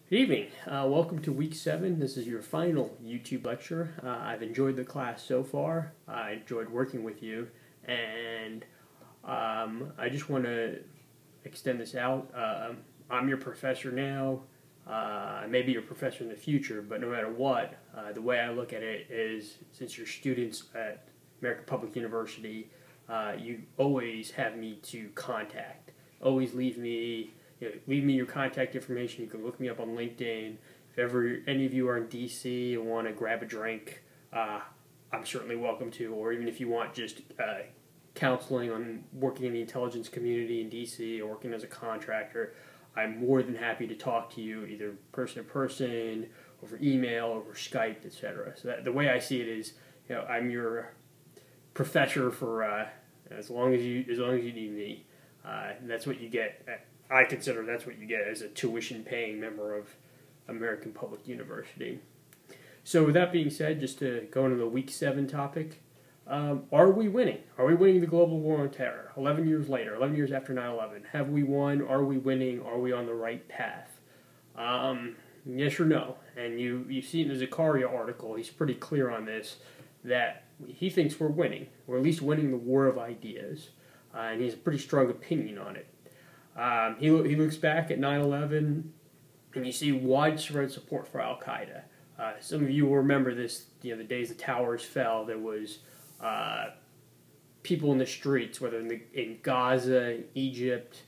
Good evening. Welcome to week 7. This is your final YouTube lecture. I've enjoyed the class so far. I enjoyed working with you, and I just want to extend this out. I'm your professor now. I may be your professor in the future, but no matter what, the way I look at it is, since you're students at American Public University, you always have me to contact. Always leave me your contact information. You can look me up on LinkedIn. If ever any of you are in DC and want to grab a drink, I'm certainly welcome to. Or even if you want just counseling on working in the intelligence community in DC or working as a contractor, I'm more than happy to talk to you either person to person, over email, over Skype, etc. So the way I see it is, I'm your professor for as long as you need me. And that's what you get. I consider that's what you get as a tuition-paying member of American Public University. So with that being said, just to go into the Week 7 topic, are we winning? Are we winning the global war on terror? 11 years later, 11 years after 9/11, have we won? Are we winning? Are we on the right path? Yes or no? And you see in the Zakaria article, he's pretty clear on this, that he thinks we're winning. We're at least winning the war of ideas, and he has a pretty strong opinion on it. He looks back at 9/11, and you see widespread support for Al-Qaeda. Some of you will remember this, the days the towers fell, there was people in the streets, whether in Gaza, Egypt,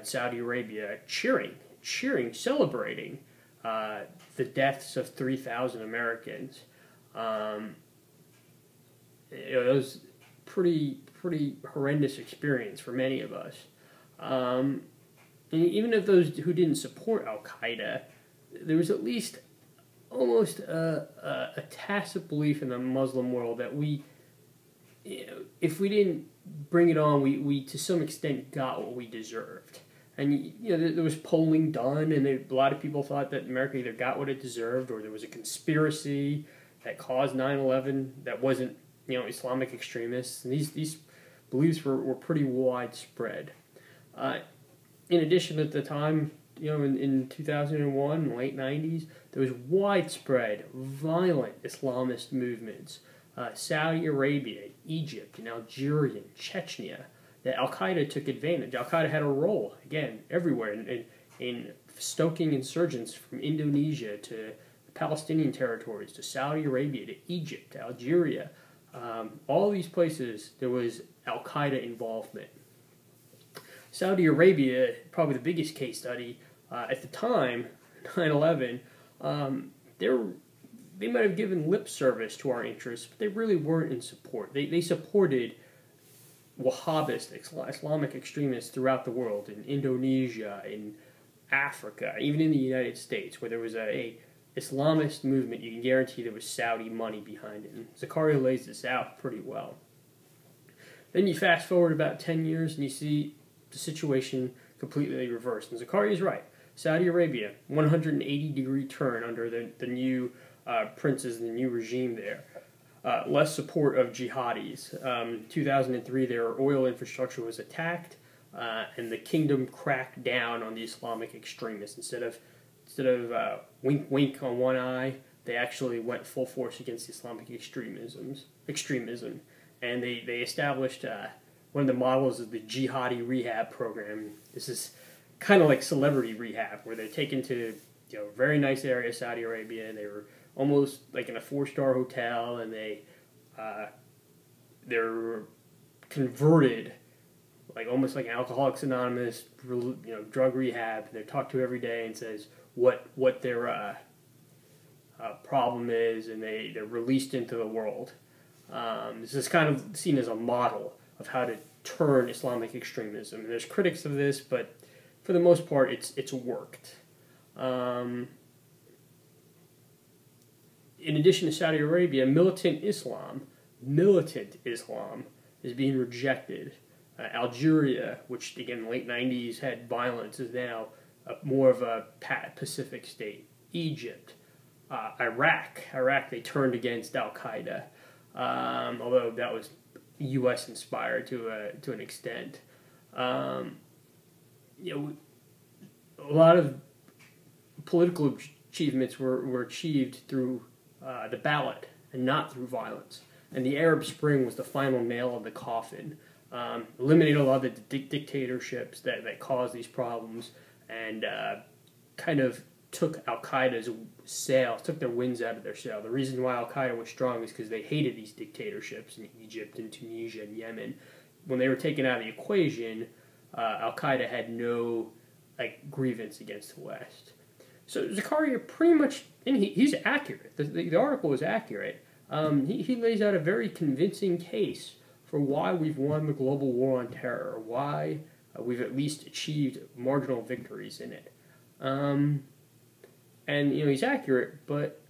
Saudi Arabia, cheering, celebrating the deaths of 3,000 Americans. It was pretty horrendous experience for many of us. And even of those who didn't support Al-Qaeda, there was at least almost a tacit belief in the Muslim world that if we didn't bring it on, we to some extent got what we deserved. And there was polling done, and a lot of people thought that America either got what it deserved, or there was a conspiracy that caused 9/11 that wasn't Islamic extremists. And these beliefs were pretty widespread. In addition, at the time, in 2001, late 90s, there was widespread, violent Islamist movements. Saudi Arabia, Egypt, and Algeria, and Chechnya, that Al-Qaeda took advantage. Al-Qaeda had a role, again, everywhere, in stoking insurgents from Indonesia to the Palestinian territories, to Saudi Arabia, to Egypt, to Algeria. All these places, there was Al-Qaeda involvement. Saudi Arabia, probably the biggest case study, at the time, 9/11, they might have given lip service to our interests, but they really weren't in support. They supported Wahhabist, Islamic extremists throughout the world, in Indonesia, in Africa, even in the United States, where there was a Islamist movement. You can guarantee there was Saudi money behind it. And Zakaria lays this out pretty well. Then you fast forward about 10 years, and you see the situation completely reversed. And Zakaria is right. Saudi Arabia, 180-degree turn under the new princes, the new regime there. Less support of jihadis. 2003, their oil infrastructure was attacked, and the kingdom cracked down on the Islamic extremists. Instead of wink wink on one eye, they actually went full force against Islamic extremism. And they established one of the models of the jihadi rehab program. This is kind of like celebrity rehab, where they're taken to a very nice area of Saudi Arabia, and they were almost like in a 4-star hotel, and they're converted, like almost like Alcoholics Anonymous, drug rehab. They're talked to every day and says what their problem is, and they're released into the world. This is kind of seen as a model of how to turn Islamic extremism. And there's critics of this, but for the most part, it's worked. In addition to Saudi Arabia, militant Islam is being rejected. Algeria, which again in the late 90s had violence, is now more of a Pacific state. Egypt, Iraq, they turned against Al-Qaeda, although that was U.S. inspired to an extent. A lot of political achievements were achieved through the ballot and not through violence. And the Arab Spring was the final nail in the coffin. Eliminated a lot of the dictatorships that caused these problems, and kind of took Al-Qaeda's sail, took their winds out of their sail. The reason why Al-Qaeda was strong is because they hated these dictatorships in Egypt and Tunisia and Yemen. When they were taken out of the equation, Al-Qaeda had no grievance against the West. So Zakaria pretty much, and he's accurate. The article is accurate. He lays out a very convincing case for why we've won the global war on terror, why we've at least achieved marginal victories in it. And he's accurate, but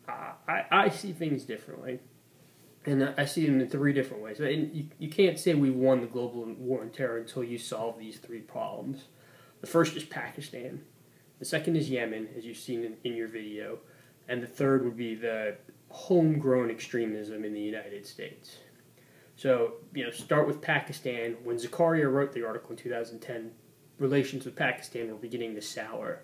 I see things differently, and I see them in three different ways. And you can't say we won the global war on terror until you solve these three problems. The first is Pakistan. The second is Yemen, as you've seen in your video, and the third would be the homegrown extremism in the United States. So, start with Pakistan. When Zakaria wrote the article in 2010, relations with Pakistan were beginning to sour.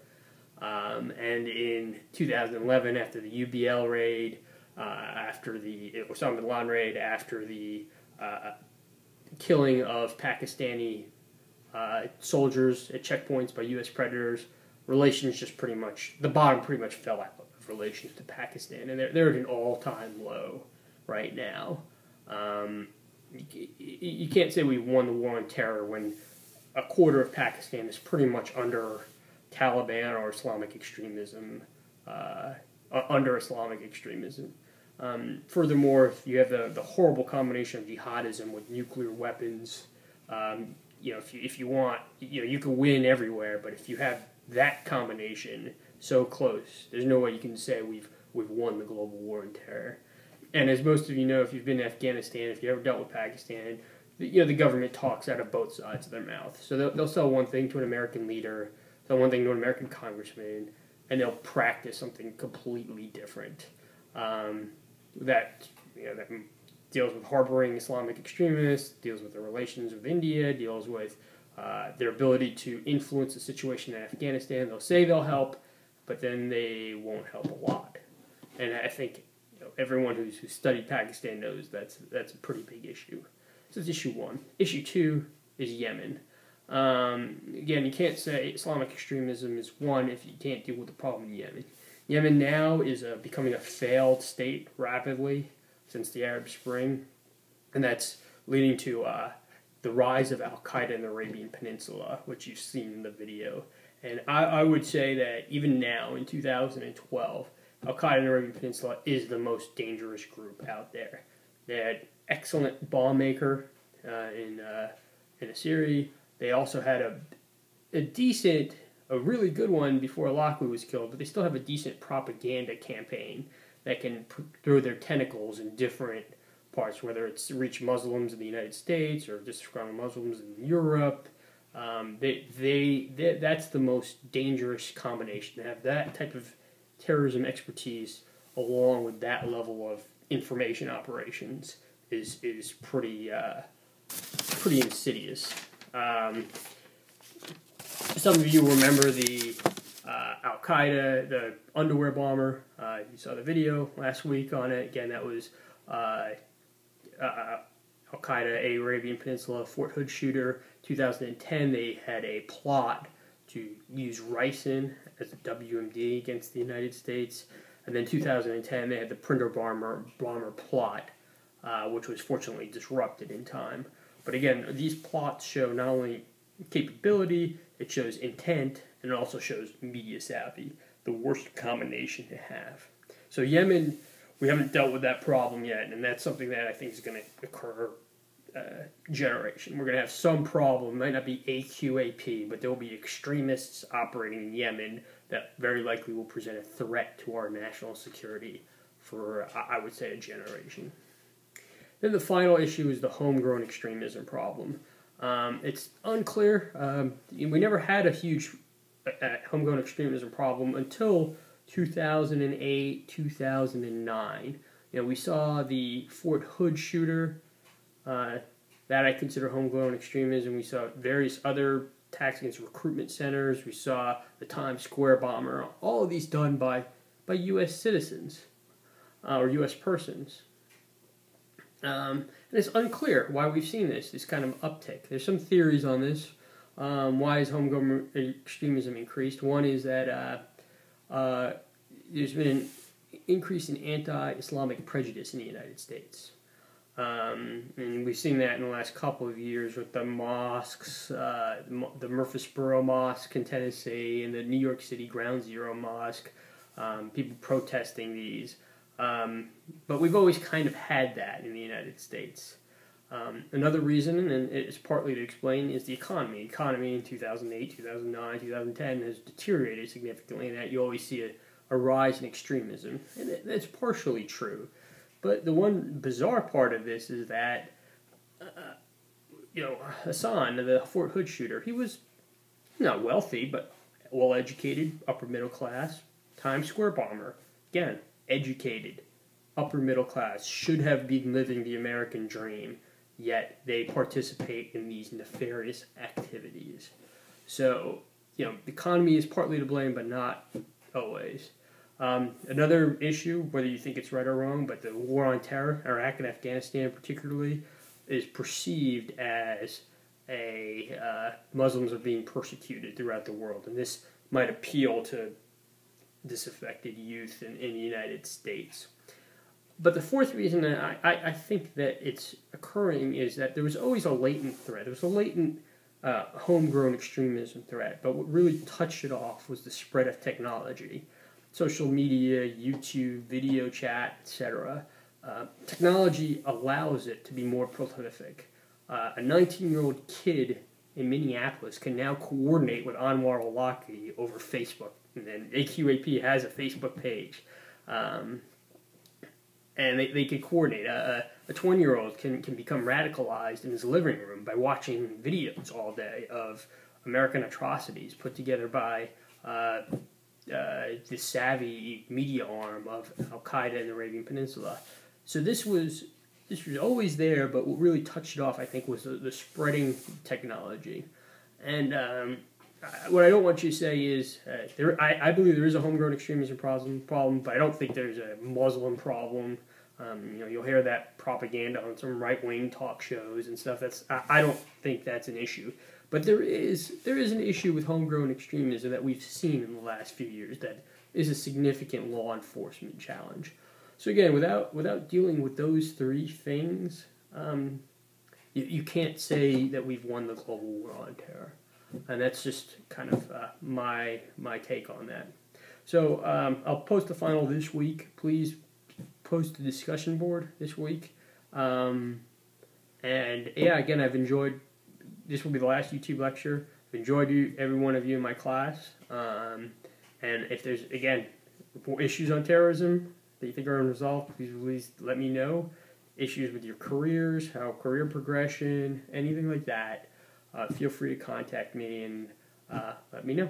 And in 2011, after the UBL raid, after the Osama bin Laden raid, after the killing of Pakistani soldiers at checkpoints by U.S. predators, relations just the bottom pretty much fell out of relations to Pakistan, and they're at an all-time low right now. You can't say we won the war on terror when a quarter of Pakistan is pretty much under Taliban or Islamic extremism, furthermore, you have the horrible combination of jihadism with nuclear weapons. If you want, you can win everywhere, but if you have that combination so close, there's no way you can say we've won the global war on terror. And as most of you know, if you've been to Afghanistan, if you ever dealt with Pakistan, the government talks out of both sides of their mouth. So they'll sell one thing to an American leader, sell one thing to an American congressman, and they'll practice something completely different. That deals with harboring Islamic extremists, deals with their relations with India, deals with their ability to influence the situation in Afghanistan. They'll say they'll help, but then they won't help a lot. And I think everyone who's studied Pakistan knows that's a pretty big issue. So that's issue one. Issue two is Yemen. Again, you can't say Islamic extremism is one if you can't deal with the problem in Yemen. Yemen now is becoming a failed state rapidly since the Arab Spring, and that's leading to the rise of Al-Qaeda in the Arabian Peninsula, which you've seen in the video. And I would say that even now, in 2012, Al-Qaeda in the Arabian Peninsula is the most dangerous group out there. They had excellent bomb maker in Assyria. They also had a really good one before Alaqui was killed, but they still have a decent propaganda campaign that can throw their tentacles in different parts, whether it's to reach Muslims in the United States or disgruntled Muslims in Europe. That's the most dangerous combination. To have that type of terrorism expertise along with that level of information operations is pretty insidious. Some of you remember the Al-Qaeda, the underwear bomber. You saw the video last week on it. Again, that was Al-Qaeda, Arabian Peninsula, Fort Hood shooter. 2010, they had a plot to use ricin as a WMD against the United States. And then 2010, they had the printer bomber plot, which was fortunately disrupted in time. But again, these plots show not only capability, it shows intent, and it also shows media savvy, the worst combination to have. So Yemen, we haven't dealt with that problem yet, and that's something that I think is going to occur generation. We're going to have some problem, it might not be AQAP, but there will be extremists operating in Yemen that very likely will present a threat to our national security for, I would say, a generation. Then the final issue is the homegrown extremism problem. It's unclear. We never had a huge homegrown extremism problem until 2008, 2009. We saw the Fort Hood shooter, that I consider homegrown extremism. We saw various other attacks against recruitment centers. We saw the Times Square bomber. All of these done by U.S. citizens or U.S. persons. And it's unclear why we've seen this kind of uptick. There's some theories on this. Why has homegrown extremism increased? One is that there's been an increase in anti-Islamic prejudice in the United States. And we've seen that in the last couple of years with the mosques, the Murfreesboro Mosque in Tennessee and the New York City Ground Zero Mosque, people protesting these. But we've always kind of had that in the United States. Another reason, and it's partly to explain, is the economy. The economy in 2008, 2009, 2010 has deteriorated significantly, and that you always see a rise in extremism. And that's partially true. But the one bizarre part of this is that, Hassan, the Fort Hood shooter, he was not wealthy, but well-educated, upper middle class, Times Square bomber. Again, educated, upper middle class, should have been living the American dream, yet they participate in these nefarious activities. So, the economy is partly to blame, but not always. Another issue, whether you think it's right or wrong, but the war on terror, Iraq and Afghanistan particularly, is perceived as Muslims are being persecuted throughout the world, and this might appeal to disaffected youth in the United States. But the fourth reason that I think that it's occurring is that there was always a latent threat. There was a latent homegrown extremism threat, but what really touched it off was the spread of technology. Social media, YouTube, video chat, etc. Technology allows it to be more prolific. A 19-year-old kid in Minneapolis can now coordinate with Anwar al-Awlaki over Facebook. And then AQAP has a Facebook page. And they can coordinate. A 20-year-old can become radicalized in his living room by watching videos all day of American atrocities put together by the savvy media arm of Al-Qaeda in the Arabian Peninsula. So this was always there, but what really touched it off, I think, was the spreading technology. And what I don't want you to say is, I believe there is a homegrown extremism problem, but I don't think there's a Muslim problem. You'll hear that propaganda on some right-wing talk shows and stuff. I don't think that's an issue. But there is an issue with homegrown extremism that we've seen in the last few years that is a significant law enforcement challenge. So again, without dealing with those three things, you can't say that we've won the global war on terror. And that's just kind of my take on that. So I'll post the final this week. Please post the discussion board this week. And yeah, again, I've enjoyed. This will be the last YouTube lecture. I've enjoyed every one of you in my class. And if there's, again, issues on terrorism that you think are unresolved, please let me know. Issues with your careers, career progression, anything like that. Feel free to contact me and let me know.